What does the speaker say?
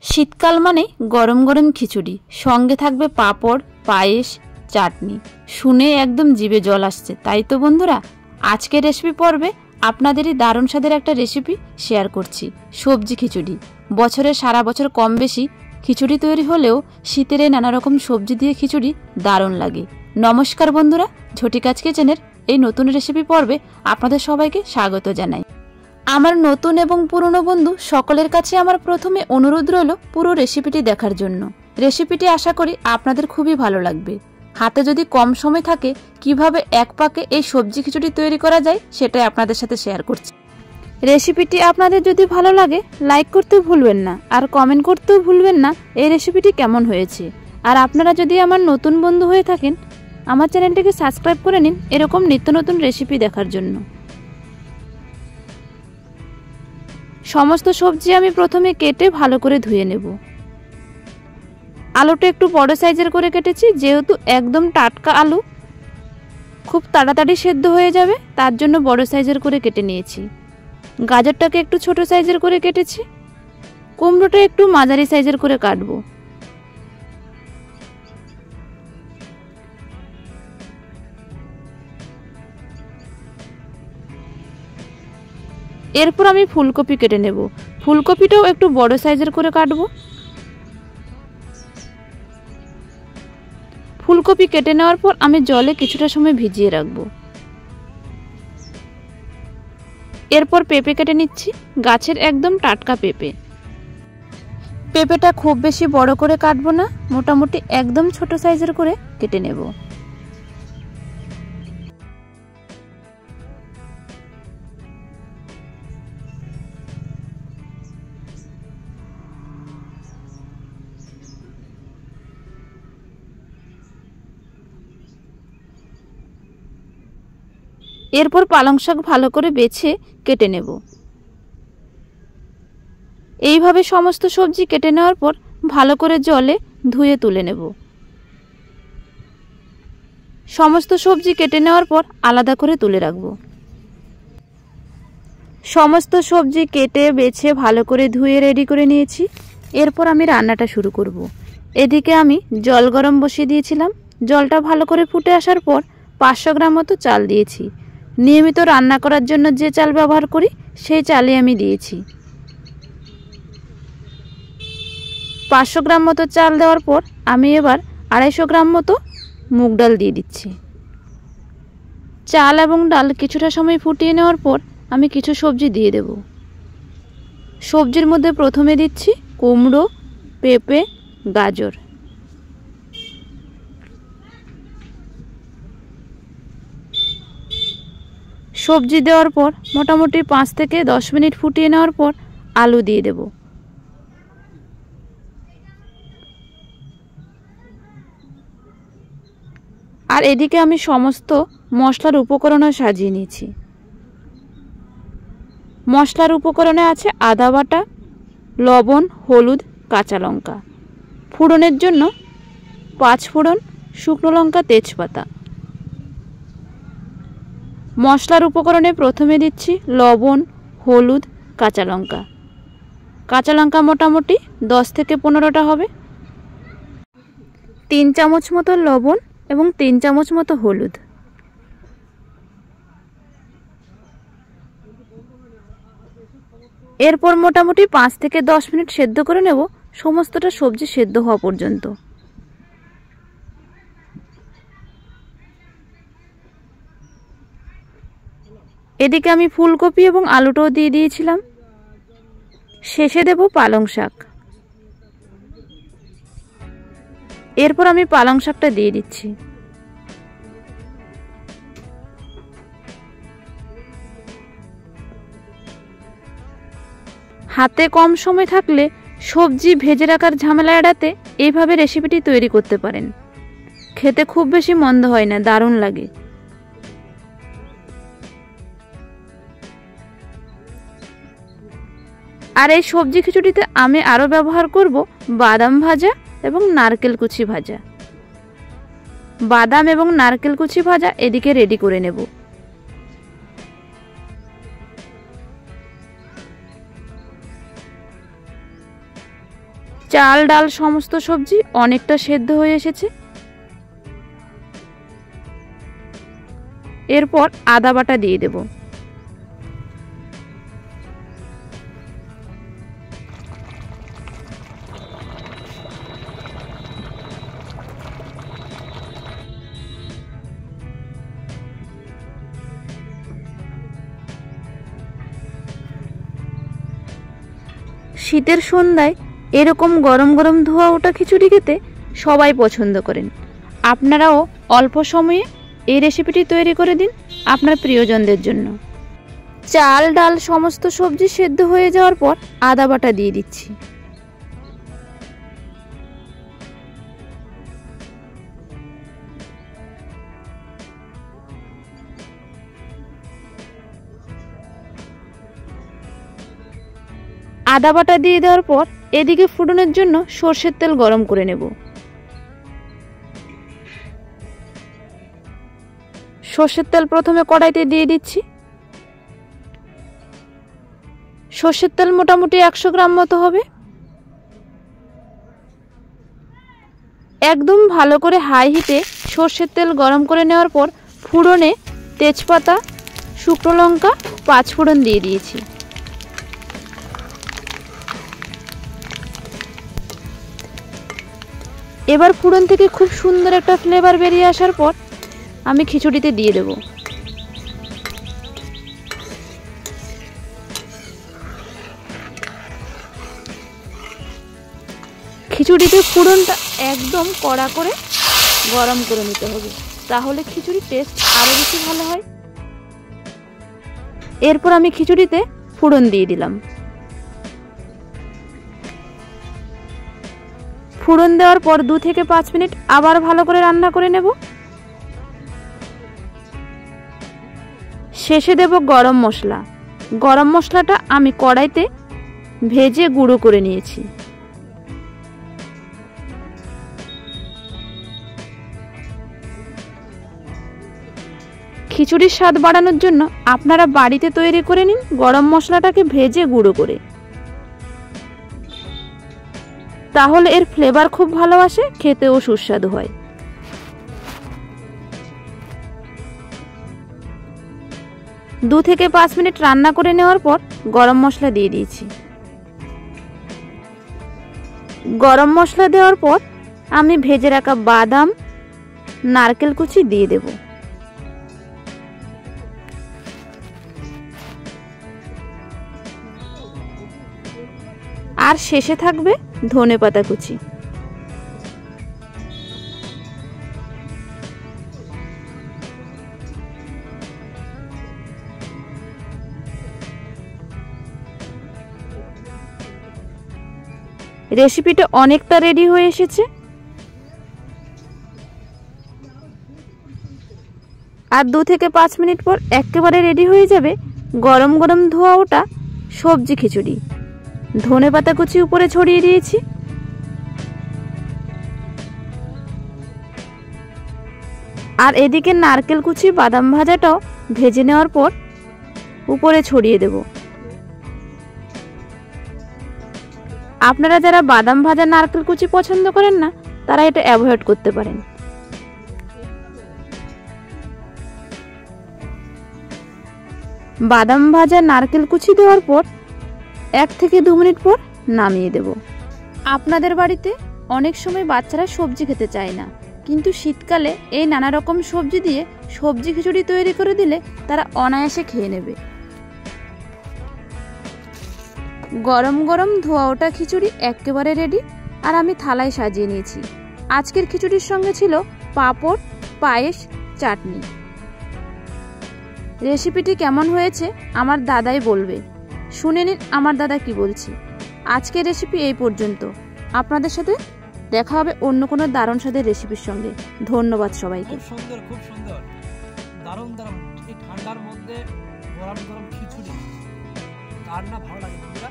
শীতকাল মানে গরম গরম খিচুড়ি, সঙ্গে থাকবে পাঁপড়, পায়েস, চাটনি। শুনে একদম জিভে জল আসছে, তাই তো বন্ধুরা আজকের রেসিপি পর্বে আপনাদেরই দারুণ স্বাদের একটা রেসিপি শেয়ার করছি, সবজি খিচুড়ি। বছরে সারা বছর কম বেশি খিচুড়ি তৈরি হলেও শীতের এই নানা রকম সবজি দিয়ে খিচুড়ি দারুণ লাগে। নমস্কার বন্ধুরা, ঝটিকাজ কিচেনের এই নতুন রেসিপি পর্বে আপনাদের সবাইকে স্বাগত জানাই। আমার নতুন এবং পুরনো বন্ধু সকলের কাছে আমার প্রথমে অনুরোধ রইল পুরো রেসিপিটি দেখার জন্য। রেসিপিটি আশা করি আপনাদের খুবই ভালো লাগবে। হাতে যদি কম সময় থাকে কিভাবে এক পাকে এই সবজি খিচুড়ি তৈরি করা যায় সেটাই আপনাদের সাথে শেয়ার করছি। রেসিপিটি আপনাদের যদি ভালো লাগে লাইক করতেও ভুলবেন না, আর কমেন্ট করতেও ভুলবেন না এই রেসিপিটি কেমন হয়েছে। আর আপনারা যদি আমার নতুন বন্ধু হয়ে থাকেন আমার চ্যানেলটিকে সাবস্ক্রাইব করে নিন এরকম নিত্য নতুন রেসিপি দেখার জন্য। সমস্ত সবজি আমি প্রথমে কেটে ভালো করে ধুয়ে নেব। আলুটা একটু বড় সাইজের করে কেটেছি, যেহেতু একদম টাটকা আলু খুব তাড়াতাড়ি সেদ্ধ হয়ে যাবে তার জন্য বড় সাইজের করে কেটে নিয়েছি। গাজরটাকে একটু ছোট সাইজের করে কেটেছি। কুমড়োটা একটু মাঝারি সাইজের করে কাটবো। এরপর আমি ফুলকপি কেটে নেব। ফুলকপিটাও একটু বড় সাইজের করে কাটবো। ফুলকপি কেটে নেওয়ার পর আমি জলে কিছুটা সময় ভিজিয়ে রাখবো। এরপর পেঁপে কেটে নিচ্ছি, গাছের একদম টাটকা পেঁপে। পেঁপেটা খুব বেশি বড় করে কাটবো না, মোটামুটি একদম ছোট সাইজের করে কেটে নেব। এরপর পালং শাক ভালো করে বেছে কেটে নেব। এইভাবে সমস্ত সবজি কেটে নেওয়ার পর ভালো করে জলে ধুয়ে তুলে নেব। সমস্ত সবজি কেটে নেওয়ার পর আলাদা করে তুলে রাখব। সমস্ত সবজি কেটে বেছে ভালো করে ধুয়ে রেডি করে নিয়েছি। এরপর আমি রান্নাটা শুরু করব। এদিকে আমি জল গরম বসিয়ে দিয়েছিলাম। জলটা ভালো করে ফুটে আসার পর 500 গ্রাম মতো চাল দিয়েছি। নিয়মিত রান্না করার জন্য যে চাল ব্যবহার করি সেই চালই আমি দিয়েছি। 500 গ্রাম মতো চাল দেওয়ার পর আমি এবার 250 গ্রাম মতো মুগ ডাল দিয়ে দিচ্ছি। চাল এবং ডাল কিছুটা সময় ফুটিয়ে নেওয়ার পর আমি কিছু সবজি দিয়ে দেব। সবজির মধ্যে প্রথমে দিচ্ছি কুমড়ো, পেঁপে, গাজর। সবজি দেওয়ার পর মোটামুটি 5 থেকে 10 মিনিট ফুটিয়ে নেওয়ার পর আলু দিয়ে দেব। আর এদিকে আমি সমস্ত মশলার উপকরণও সাজিয়ে নিয়েছি। মশলার উপকরণে আছে আদা বাটা, লবণ, হলুদ, কাঁচা লঙ্কা। ফোড়নের জন্য 5 ফোড়ন, শুকনো লঙ্কা, তেজপাতা। মশলার উপকরণে প্রথমে দিচ্ছি লবণ, হলুদ, কাঁচা লঙ্কা। কাঁচা লঙ্কা মোটামুটি 10 থেকে 15টা হবে। 3 চামচ মতো লবণ এবং 3 চামচ মতো হলুদ। এরপর মোটামুটি 5 থেকে 10 মিনিট সেদ্ধ করে নেব, সমস্তটা সবজি সেদ্ধ হওয়া পর্যন্ত। এদিকে আমি ফুলকপি এবং আলুটাও দিয়ে দিয়েছিলাম। শেষে দেব পালং শাক। এরপর আমি পালং শাকটা দিয়ে দিচ্ছি। হাতে কম সময় থাকলে সবজি ভেজে রাখার ঝামেলা এড়াতে এইভাবে রেসিপিটি তৈরি করতে পারেন। খেতে খুব বেশি মন্দ হয় না, দারুণ লাগে। আর এই সবজি খিচুড়িতে আমি আরও ব্যবহার করব বাদাম ভাজা এবং নারকেল কুচি ভাজা। বাদাম এবং নারকেল কুচি ভাজা এদিকে রেডি করে নেব। চাল ডাল সমস্ত সবজি অনেকটা সেদ্ধ হয়ে এসেছে। এরপর আদা বাটা দিয়ে দেব। শীতের সন্ধ্যায় এরকম গরম গরম ধোয়া ওঠা খিচুড়ি খেতে সবাই পছন্দ করেন। আপনারাও অল্প সময়ে এই রেসিপিটি তৈরি করে দিন আপনার প্রিয়জনদের জন্য। চাল ডাল সমস্ত সবজি সেদ্ধ হয়ে যাওয়ার পর আদা বাটা দিয়ে দিচ্ছি। আদা বাটা দিয়ে দেওয়ার পর এদিকে ফোড়নের জন্য সরষের তেল গরম করে নেব। সরষের তেল প্রথমে কড়াইতে দিয়ে দিচ্ছি। সরষের তেল মোটামুটি 100 গ্রাম মতো হবে। একদম ভালো করে হাই হিটে সরষের তেল গরম করে নেওয়ার পর ফোড়নে তেজপাতা, শুকনো লঙ্কা, 5 ফোড়ন দিয়ে দিয়েছি। এবার ফোড়ন থেকে খুব সুন্দর একটা ফ্লেভার বেরিয়ে আসার পর আমি খিচুড়িতে দিয়ে দেব। খিচুড়িতে ফোড়নটা একদম কড়া করে গরম করে নিতে হবে, তাহলে খিচুড়ির টেস্ট আরো বেশি ভালো হয়। এরপর আমি খিচুড়িতে ফোড়ন দিয়ে দিলাম। ফোড়ন দেওয়ার পর 2 থেকে 5 মিনিট আবার ভালো করে রান্না করে নেব। শেষে দেব গরম মশলা। গরম মশলাটা আমি কড়াইতে ভেজে গুঁড়ো করে নিয়েছি। খিচুড়ির স্বাদ বাড়ানোর জন্য আপনারা বাড়িতে তৈরি করে নিন গরম মশলাটাকে ভেজে গুঁড়ো করে, তাহলে এর ফ্লেভার খুব ভালো আসে, খেতেও সুস্বাদু হয়। দু থেকে 5 মিনিট রান্না করে নেওয়ার পর গরম মশলা দিয়ে দিয়েছি। গরম মশলা দেওয়ার পর আমি ভেজে রাখা বাদাম, নারকেল কুচি দিয়ে দেব। আর শেষে থাকবে ধনেপাতা কুচি। রেসিপিটা অনেকটা রেডি হয়ে এসেছে। আর 2 থেকে 5 মিনিট পর একেবারে রেডি হয়ে যাবে গরম গরম ধোয়া ওঠা সবজি খিচুড়ি। ধনেপাতা কুচি উপরে ছড়িয়ে দিয়েছি। আর এদিকে নারকেল কুচি, বাদাম ভাজাটাও ভেজে নেওয়ার পর উপরে ছড়িয়ে দেব। আপনারা যারা বাদাম ভাজা নারকেল কুচি পছন্দ করেন না, তারা এটা অ্যাভয়েড করতে পারেন। বাদাম ভাজা নারকেল কুচি দেওয়ার পর 1 থেকে 2 মিনিট পর নামিয়ে দেব। আপনাদের বাড়িতে অনেক সময় বাচ্চারা সবজি খেতে চায় না, কিন্তু শীতকালে এই নানা রকম সবজি দিয়ে সবজি খিচুড়ি তৈরি করে দিলে তারা অনায়াসে খেয়ে নেবে। গরম গরম ধোয়া ওঠা খিচুড়ি একেবারে রেডি। আর আমি থালায় সাজিয়ে নিয়েছি। আজকের খিচুড়ির সঙ্গে ছিল পাঁপড়, পায়েস, চাটনি। রেসিপিটি কেমন হয়েছে আমার দাদাই বলবে, শুনে নিন আমার দাদা কি বলছে। আজকের রেসিপি এই পর্যন্ত। আপনাদের সাথে দেখা হবে অন্য কোনো দারুণ স্বাদের রেসিপির সঙ্গে। ধন্যবাদ সবাইকে। খুব সুন্দর, খুব সুন্দর, দারুণ দারুণ। এই ঠান্ডার মধ্যে গরম গরম খিচুড়ি কার না ভালো লাগে বন্ধুরা।